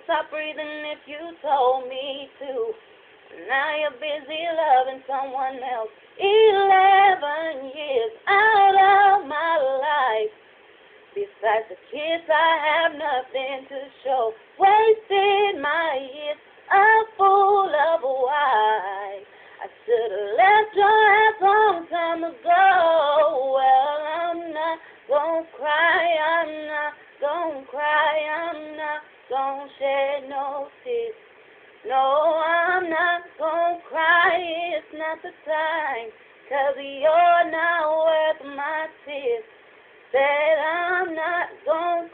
stop breathing if you told me to. Now you're busy loving someone else. 11 years out of my life. Besides the kids, I have nothing to show. Wasted my years, a fool of a wife. I should have left your ass long time ago. Well, I'm not gonna cry, I'm not gonna cry, I'm not gonna shed no tears. No, I'm not gonna cry, it's not the time, 'cause you're not worth my tears. Said I'm not gonna